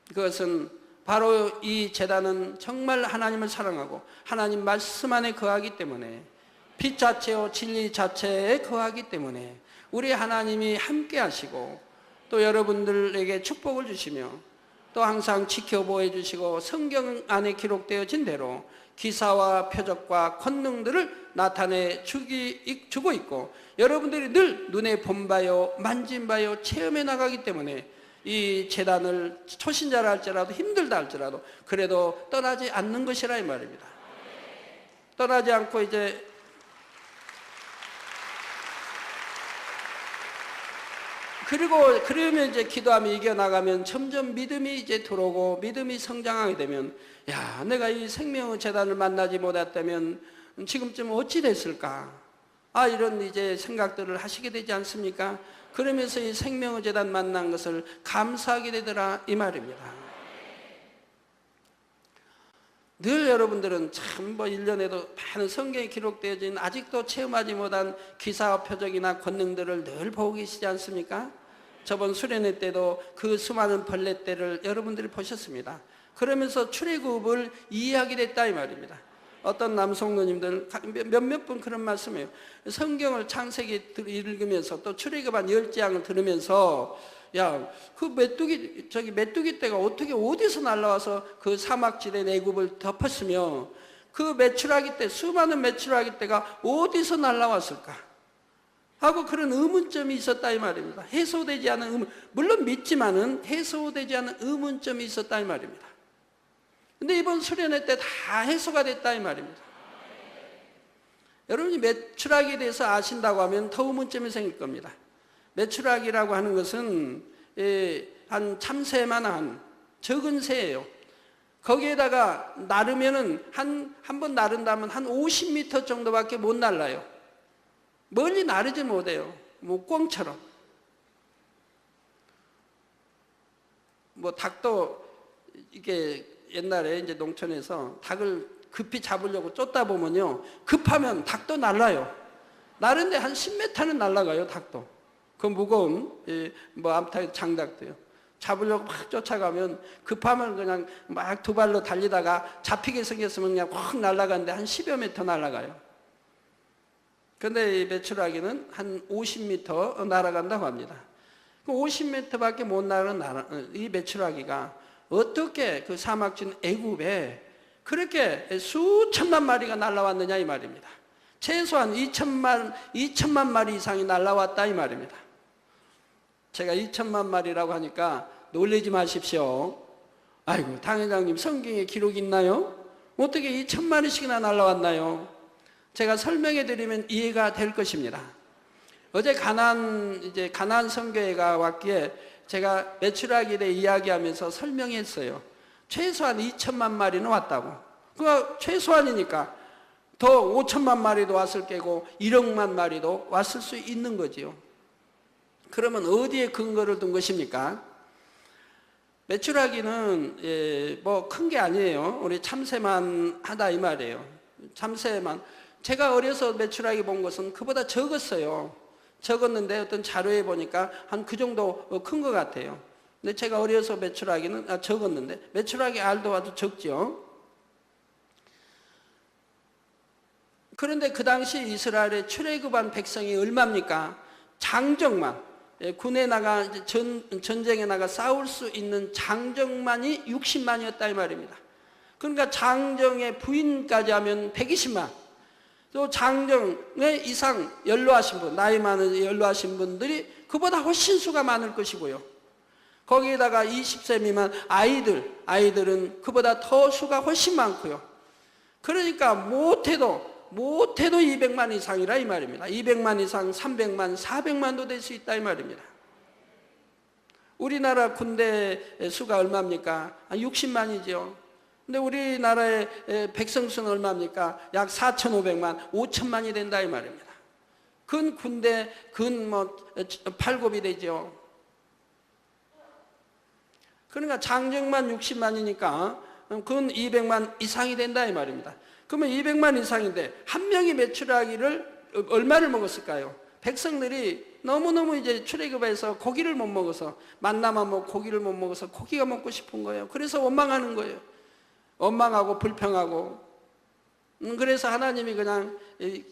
그것은 바로 이 제단은 정말 하나님을 사랑하고 하나님 말씀 안에 거하기 때문에 빛 자체요 진리 자체에 거하기 때문에 우리 하나님이 함께 하시고 또 여러분들에게 축복을 주시며 또 항상 지켜보호 주시고 성경 안에 기록되어진 대로 기사와 표적과 권능들을 나타내 주고 있고 여러분들이 늘 눈에 본 바요 만진 바요 체험해 나가기 때문에 이 제단을 초신자라 할지라도 힘들다 할지라도 그래도 떠나지 않는 것이라 이 말입니다. 떠나지 않고 이제 그러면 이제 기도하며 이겨나가면 점점 믿음이 이제 들어오고 믿음이 성장하게 되면 야 내가 이 생명의 제단을 만나지 못했다면 지금쯤 어찌 됐을까 이런 이제 생각들을 하시게 되지 않습니까? 그러면서 이 생명의 제단 만난 것을 감사하게 되더라 이 말입니다. 늘 여러분들은 참 1년에도 많은 성경에 기록되어진 아직도 체험하지 못한 기사와 표적이나 권능들을 늘 보고 계시지 않습니까? 저번 수련회 때도 그 수많은 벌레 떼를 여러분들이 보셨습니다. 그러면서 출애굽을 이해하게 됐다 이 말입니다. 어떤 남성노님들 몇몇 분 그런 말씀이에요. 성경을 창세기 읽으면서 또 출애굽한 10장을 들으면서 야, 그 메뚜기 떼가 어디서 날라와서 그 사막지대 애굽을 덮었으며 그 메추라기 떼, 수많은 메추라기 떼가 어디서 날라왔을까? 하고 그런 의문점이 있었다 이 말입니다. 해소되지 않은 의문, 물론 믿지만은 해소되지 않은 의문점이 있었다 이 말입니다. 근데 이번 수련회 때 다 해소가 됐다 이 말입니다. 여러분이 메추라기에 대해서 아신다고 하면 더 의문점이 생길 겁니다. 메추라기라고 하는 것은 한 참새만한 적은 새예요. 거기에다가 나르면은 한 번 나른다면 한 50m 정도밖에 못 날라요. 멀리 나르지 못해요. 뭐 꿩처럼. 뭐 닭도 이게 옛날에 이제 농촌에서 닭을 급히 잡으려고 쫓다 보면요, 급하면 닭도 날라요. 나른데 한 10m는 날아가요, 닭도. 그 무거운 뭐 암탉 장닭도요. 잡으려고 막 쫓아가면 급하면 그냥 막 두 발로 달리다가 잡히게 생겼으면 그냥 확 날아가는데 한 10여 미터 날아가요. 근데 이 메추라기는 한 50m 날아간다고 합니다. 그 50m밖에 못 나가는 이 메추라기가 어떻게 그 사막진 애굽에 그렇게 수천만 마리가 날아왔느냐 이 말입니다. 최소한 2천만 마리 이상이 날아왔다 이 말입니다. 제가 2천만 마리라고 하니까 놀라지 마십시오. 아이고, 당회장님 성경에 기록이 있나요? 어떻게 2천마리씩이나 날아왔나요? 제가 설명해 드리면 이해가 될 것입니다. 어제 가나안 선교회가 왔기에 제가 메추라기에 대해 이야기하면서 설명했어요. 최소한 2천만 마리는 왔다고. 그거 최소한이니까 더 5천만 마리도 왔을 거고 1억만 마리도 왔을 수 있는 거지요. 그러면 어디에 근거를 둔 것입니까? 메추라기는 뭐 큰 게 아니에요. 우리 참새만 하다 이 말이에요. 참새만. 제가 어려서 메추라기 본 것은 그보다 적었어요. 적었는데 어떤 자료에 보니까 한 그 정도 큰 것 같아요. 근데 제가 어려서 메추라기는 적었는데 메추라기 알도 아주 적죠. 그런데 그 당시 이스라엘의 출애굽한 백성이 얼마입니까? 장정만, 군에 나가 전쟁에 나가 싸울 수 있는 장정만이 60만이었다 이 말입니다. 그러니까 장정의 부인까지 하면 120만. 또 장정의 이상 연로하신 분, 나이 많은 연로하신 분들이 그보다 훨씬 수가 많을 것이고요. 거기에다가 20세 미만 아이들은 그보다 더 수가 훨씬 많고요. 그러니까 못해도 200만 이상이라 이 말입니다. 200만 이상, 300만, 400만도 될 수 있다 이 말입니다. 우리나라 군대 수가 얼마입니까? 60만이죠. 근데 우리나라의 백성 수는 얼마입니까? 약 4,500만, 5천만이 된다 이 말입니다. 근 군대, 뭐 8곱이 되죠. 그러니까 장정만 60만이니까 근 200만 이상이 된다 이 말입니다. 그러면 200만 이상인데 한 명이 메추라기를 얼마를 먹었을까요? 백성들이 너무너무 이제 출애굽해서 고기를 못 먹어서 만나만 먹고 고기를 못 먹어서 고기가 먹고 싶은 거예요. 그래서 원망하는 거예요. 원망하고 불평하고. 그래서 하나님이 그냥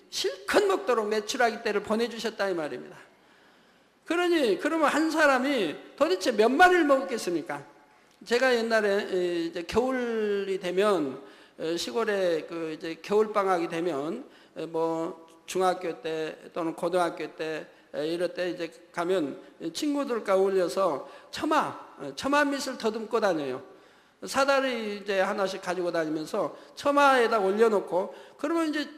실컷 먹도록 메추라기 떼를 보내주셨다 이 말입니다. 그러면 한 사람이 도대체 몇 마리를 먹었겠습니까? 제가 옛날에 이제 겨울이 되면 시골에 이제 겨울 방학이 되면 뭐 중학교 때 또는 고등학교 때 이럴 때 이제 가면 친구들과 어울려서 처마 밑을 더듬고 다녀요. 사다리 이제 하나씩 가지고 다니면서 처마에다 올려놓고 그러면 이제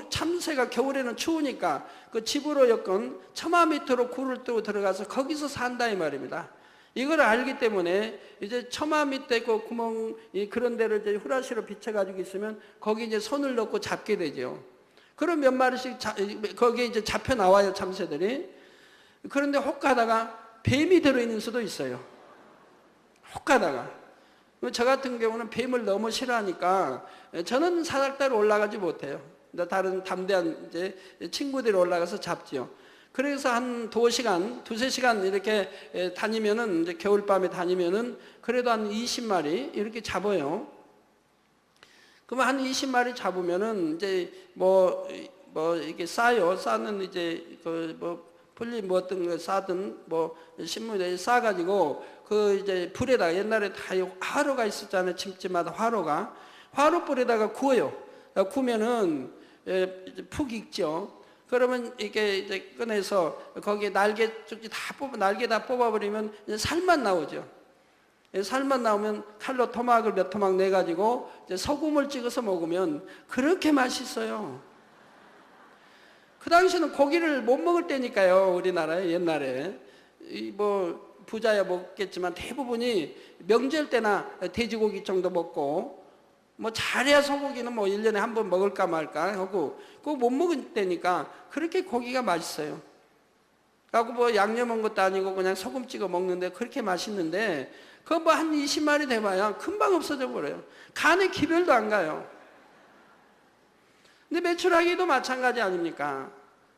참새가 겨울에는 추우니까 그 집으로 엮은 처마 밑으로 굴을 뜨고 들어가서 거기서 산다 이 말입니다. 이걸 알기 때문에 이제 처마 밑에 그 구멍 그런 데를 이제 후라시로 비춰가지고 있으면 거기 이제 손을 넣고 잡게 되죠. 그럼 몇 마리씩 거기에 이제 잡혀 나와요 참새들이. 그런데 혹 가다가 뱀이 들어있는 수도 있어요. 혹 가다가. 저 같은 경우는 뱀을 너무 싫어하니까 저는 사닥다리 올라가지 못해요. 다른 담대한 이제 친구들이 올라가서 잡지요. 그래서 한 두세 시간 이렇게 다니면은 이제 겨울밤에 다니면은 그래도 한 20마리 이렇게 잡아요. 그러면 한 20마리 잡으면은 이제 이게 싸요. 싸는 이제 풀리 어떤 거 싸든 신문에 싸가지고 이제 불에다가 옛날에 다 화로가 있었잖아요. 집집마다 화로불에다가 구워요. 구우면은 푹 익죠. 그러면 이게 이제 꺼내서 거기에 날개 다 뽑아버리면 이제 살만 나오죠. 살만 나오면 칼로 토막을 몇 토막 내가지고 이제 소금을 찍어서 먹으면 그렇게 맛있어요. 그 당시에는 고기를 못 먹을 때니까요. 우리나라에 옛날에 부자야 먹겠지만 대부분이 명절 때나 돼지고기 정도 먹고 잘해야 소고기는 1년에 한 번 먹을까 말까 하고 그거 못 먹을 때니까 그렇게 고기가 맛있어요. 하고 양념한 것도 아니고 그냥 소금 찍어 먹는데 그렇게 맛있는데 그거 한 20마리 돼봐야 금방 없어져 버려요. 간에 기별도 안 가요. 근데 메추라기도 마찬가지 아닙니까?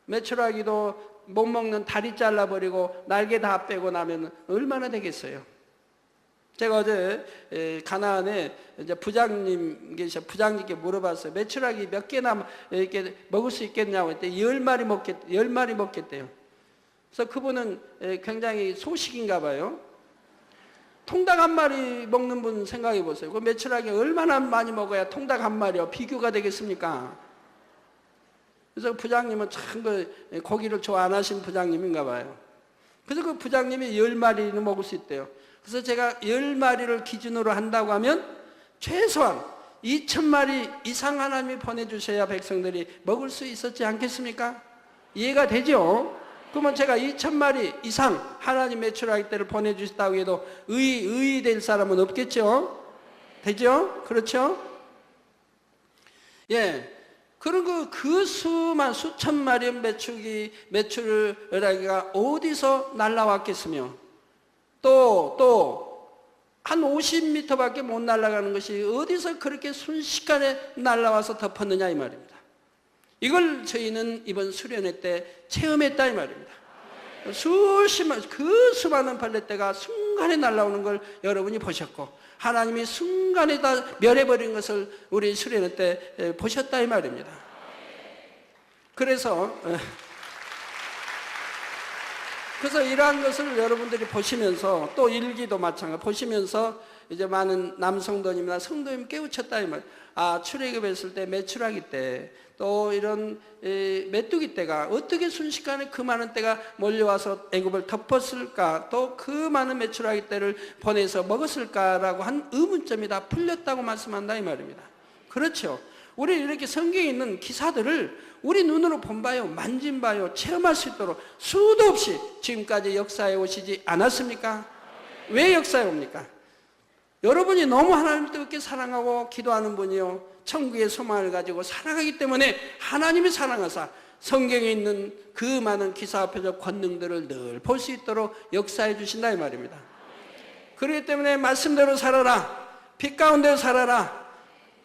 메추라기도 못 먹는 다리 잘라버리고 날개 다 빼고 나면 얼마나 되겠어요? 제가 어제 가나안에 이제 부장님께 물어봤어요. 메추라기 몇 개나 이렇게 먹을 수 있겠냐고 했더니 10마리 먹겠대요. 그래서 그분은 굉장히 소식인가 봐요. 통닭 한 마리 먹는 분 생각해 보세요. 그 메추라기 얼마나 많이 먹어야 통닭 한 마리요? 비교가 되겠습니까? 그래서 부장님은 참 고기를 좋아 안 하신 부장님인가 봐요. 그래서 그 부장님이 10마리는 먹을 수 있대요. 그래서 제가 10마리를 기준으로 한다고 하면 최소한 2,000마리 이상 하나님이 보내주셔야 백성들이 먹을 수 있었지 않겠습니까? 이해가 되죠? 그러면 제가 2,000마리 이상 하나님 메추라기 떼를 보내주셨다고 해도 의의 될 사람은 없겠죠? 되죠? 그렇죠? 예. 그리고 그 수천 마리 메추라기가 어디서 날라왔겠으며 또 한 50m밖에 못 날아가는 것이 어디서 그렇게 순식간에 날아와서 덮었느냐 이 말입니다. 이걸 저희는 이번 수련회 때 체험했다 이 말입니다. 그 수많은 벌레떼가 순간에 날아오는 걸 여러분이 보셨고 하나님이 순간에 다 멸해버린 것을 우리 수련회 때 보셨다 이 말입니다. 그래서 이러한 것을 여러분들이 보시면서 또 일기도 마찬가지 보시면서 이제 많은 남성도님이나 성도님 깨우쳤다 이 말. 출애굽했을 때 메추라기 때 또 이런 메뚜기 떼가 어떻게 순식간에 그 많은 떼가 몰려와서 애굽을 덮었을까? 또 그 많은 메추라기 떼를 보내서 먹었을까라고 한 의문점이 다 풀렸다고 말씀한다 이 말입니다. 그렇죠. 우리 이렇게 성경에 있는 기사들을 우리 눈으로 본봐요, 만진봐요, 체험할 수 있도록 수도 없이 지금까지 역사해 오시지 않았습니까? 왜 역사해 옵니까? 여러분이 너무 하나님을 뜨겁게 사랑하고 기도하는 분이요 천국의 소망을 가지고 살아가기 때문에 하나님이 사랑하사 성경에 있는 그 많은 기사표적 권능들을 늘 볼 수 있도록 역사해 주신다 이 말입니다. 그렇기 때문에 말씀대로 살아라, 빛 가운데 살아라,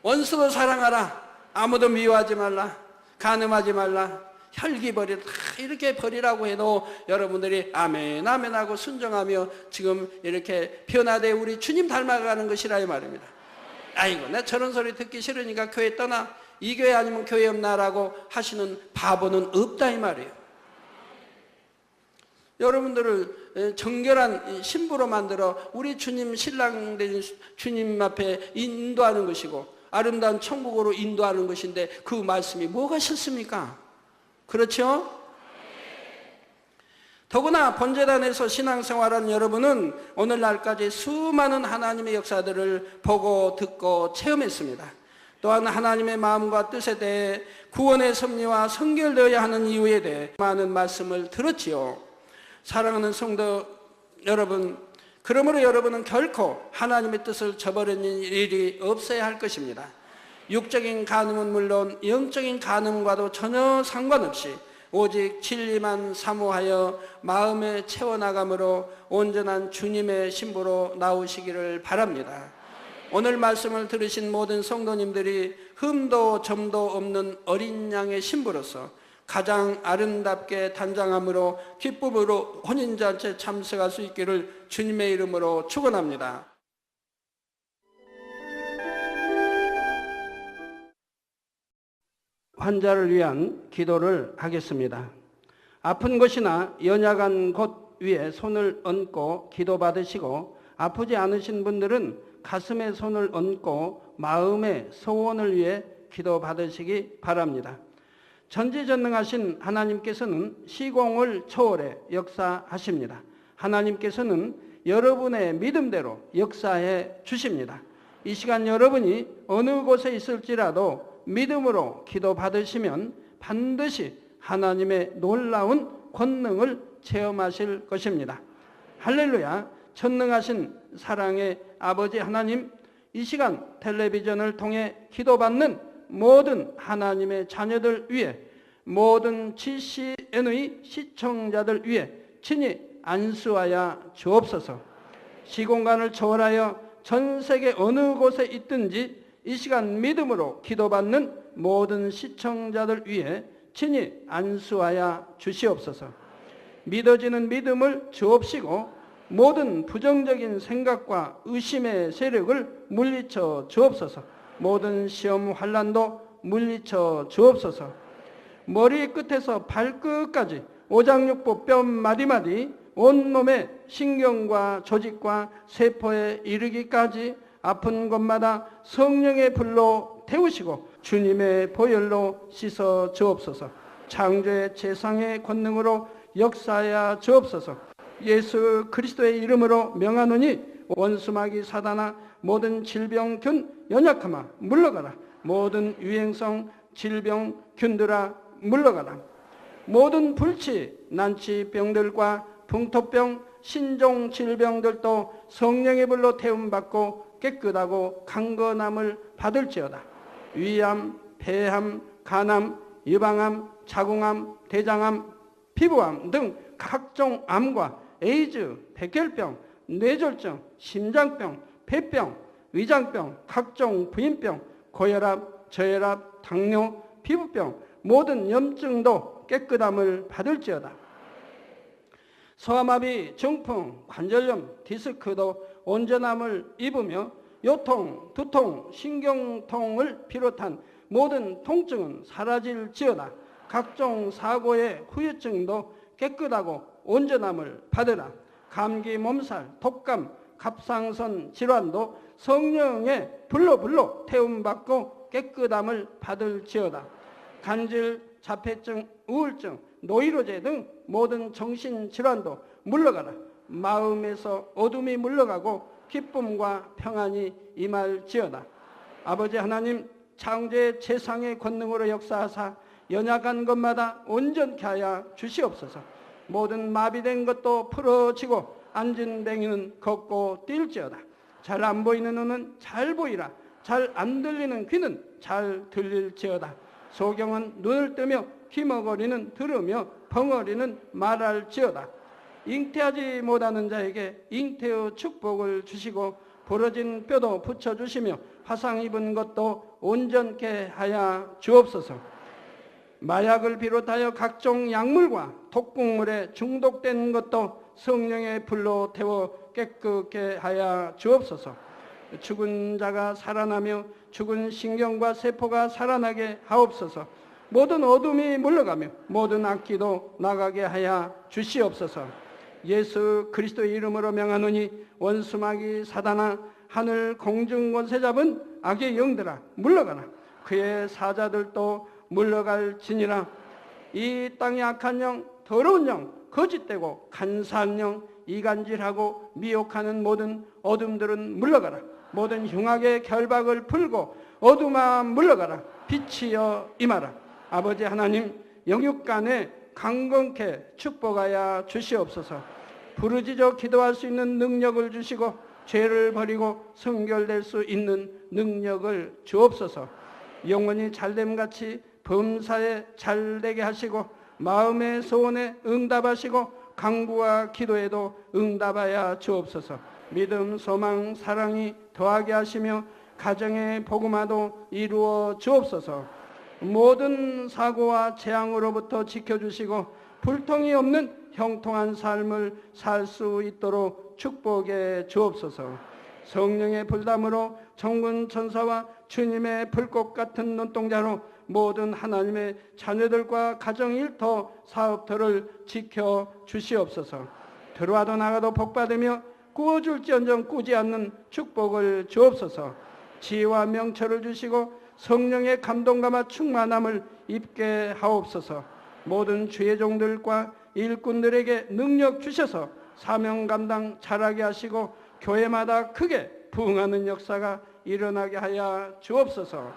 원수도 사랑하라, 아무도 미워하지 말라, 간음하지 말라, 혈기 버리라, 이렇게 버리라고 해도 여러분들이 아멘 아멘 하고 순종하며 지금 이렇게 변화되 우리 주님 닮아가는 것이라 이 말입니다. 아이고 나 저런 소리 듣기 싫으니까 교회 떠나, 이 교회 아니면 교회 없나라고 하시는 바보는 없다 이 말이에요. 여러분들을 정결한 신부로 만들어 우리 주님 신랑 된 주님 앞에 인도하는 것이고 아름다운 천국으로 인도하는 것인데 그 말씀이 뭐가 싫습니까? 그렇죠? 더구나 본재단에서 신앙생활하는 여러분은 오늘날까지 수많은 하나님의 역사들을 보고 듣고 체험했습니다. 또한 하나님의 마음과 뜻에 대해 구원의 섭리와 성결되어야 하는 이유에 대해 많은 말씀을 들었지요. 사랑하는 성도 여러분, 그러므로 여러분은 결코 하나님의 뜻을 저버리는 일이 없어야 할 것입니다. 육적인 간음은 물론 영적인 간음과도 전혀 상관없이 오직 진리만 사모하여 마음에 채워나감으로 온전한 주님의 신부로 나오시기를 바랍니다. 오늘 말씀을 들으신 모든 성도님들이 흠도 점도 없는 어린 양의 신부로서 가장 아름답게 단장함으로 기쁨으로 혼인잔치에 참석할 수 있기를 주님의 이름으로 축원합니다. 환자를 위한 기도를 하겠습니다. 아픈 곳이나 연약한 곳 위에 손을 얹고 기도받으시고, 아프지 않으신 분들은 가슴에 손을 얹고 마음의 소원을 위해 기도받으시기 바랍니다. 전지전능하신 하나님께서는 시공을 초월해 역사하십니다. 하나님께서는 여러분의 믿음대로 역사해 주십니다. 이 시간 여러분이 어느 곳에 있을지라도 믿음으로 기도받으시면 반드시 하나님의 놀라운 권능을 체험하실 것입니다. 할렐루야. 전능하신 사랑의 아버지 하나님, 이 시간 텔레비전을 통해 기도받는 모든 하나님의 자녀들 위해, 모든 GCN의 시청자들 위해 친히 안수하여 주옵소서. 시공간을 초월하여 전 세계 어느 곳에 있든지 이 시간 믿음으로 기도받는 모든 시청자들 위해 친히 안수하여 주시옵소서. 믿어지는 믿음을 주옵시고 모든 부정적인 생각과 의심의 세력을 물리쳐 주옵소서. 모든 시험 환난도 물리쳐 주옵소서. 머리 끝에서 발끝까지 오장육부 뼈 마디마디 온몸의 신경과 조직과 세포에 이르기까지 아픈 곳마다 성령의 불로 태우시고 주님의 보혈로 씻어 주옵소서. 창조의 재상의 권능으로 역사하여 주옵소서. 예수 그리스도의 이름으로 명하노니 원수마귀 사단아, 모든 질병균 연약함아 물러가라. 모든 유행성 질병균들아 물러가라. 모든 불치 난치병들과 풍토병 신종 질병들도 성령의 불로 태움받고 깨끗하고 강건함을 받을지어다. 위암, 폐암, 간암, 유방암, 자궁암, 대장암, 피부암 등 각종 암과 에이즈, 백혈병, 뇌졸중, 심장병, 폐병, 위장병, 각종 부인병, 고혈압, 저혈압, 당뇨, 피부병, 모든 염증도 깨끗함을 받을지어다. 소아마비, 중풍, 관절염, 디스크도 온전함을 입으며 요통, 두통, 신경통을 비롯한 모든 통증은 사라질지어다. 각종 사고의 후유증도 깨끗하고 온전함을 받으라. 감기, 몸살, 독감, 갑상선 질환도 성령의 불로 태움받고 깨끗함을 받을지어다. 간질, 자폐증, 우울증, 노이로제 등 모든 정신질환도 물러가라. 마음에서 어둠이 물러가고 기쁨과 평안이 임할지어다. 아버지 하나님, 창조의 재상의 권능으로 역사하사 연약한 것마다 온전케 하여 주시옵소서. 모든 마비된 것도 풀어지고 앉은 뱅이는 걷고 뛸지어다. 잘 안 보이는 눈은 잘 보이라. 잘 안 들리는 귀는 잘 들릴지어다. 소경은 눈을 뜨며 귀머거리는 들으며 벙어리는 말할지어다. 잉태하지 못하는 자에게 잉태의 축복을 주시고 부러진 뼈도 붙여주시며 화상 입은 것도 온전케 하여 주옵소서. 마약을 비롯하여 각종 약물과 독극물에 중독된 것도 성령의 불로 태워 깨끗게 하여 주옵소서. 죽은 자가 살아나며 죽은 신경과 세포가 살아나게 하옵소서. 모든 어둠이 물러가며 모든 악기도 나가게 하여 주시옵소서. 예수 그리스도의 이름으로 명하노니 원수마귀 사단아, 하늘 공중 권세 잡은 악의 영들아 물러가라. 그의 사자들도 물러갈지니라. 이 땅의 악한 영, 더러운 영, 거짓되고 간사한 영, 이간질하고 미혹하는 모든 어둠들은 물러가라. 모든 흉악의 결박을 풀고 어둠아 물러가라. 빛이여 임하라. 아버지 하나님, 영육간에 강건케 축복하여 주시옵소서. 부르짖어 기도할 수 있는 능력을 주시고 죄를 버리고 성결될 수 있는 능력을 주옵소서. 영원히 잘됨같이 범사에 잘되게 하시고 마음의 소원에 응답하시고 간구와 기도에도 응답하여 주옵소서. 믿음, 소망, 사랑이 더하게 하시며 가정의 복음화도 이루어 주옵소서. 모든 사고와 재앙으로부터 지켜주시고 불통이 없는 형통한 삶을 살 수 있도록 축복해 주옵소서. 성령의 불담으로 천군 천사와 주님의 불꽃 같은 눈동자로 모든 하나님의 자녀들과 가정일터, 사업터를 지켜주시옵소서. 들어와도 나가도 복받으며 구워줄지언정 꾸지 않는 축복을 주옵소서. 지혜와 명철을 주시고 성령의 감동감화 충만함을 입게 하옵소서. 모든 주의 종들과 일꾼들에게 능력 주셔서 사명 감당 잘하게 하시고 교회마다 크게 부흥하는 역사가 일어나게 하여 주옵소서.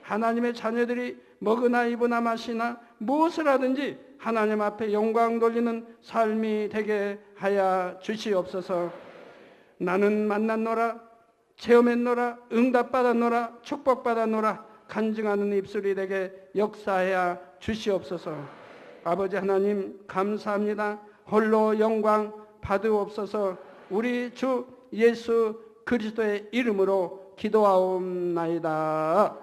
하나님의 자녀들이 먹으나 입으나 마시나 무엇을 하든지 하나님 앞에 영광 돌리는 삶이 되게 하여 주시옵소서. 나는 만났노라, 체험했노라, 응답받았노라, 축복받았노라 간증하는 입술이 되게 역사하여 주시옵소서. 아버지 하나님 감사합니다. 홀로 영광 받으옵소서. 우리 주 예수 그리스도의 이름으로 기도하옵나이다.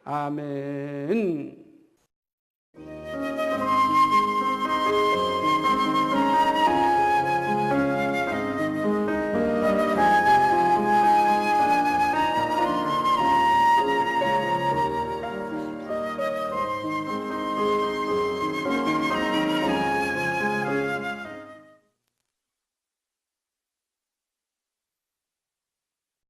아멘.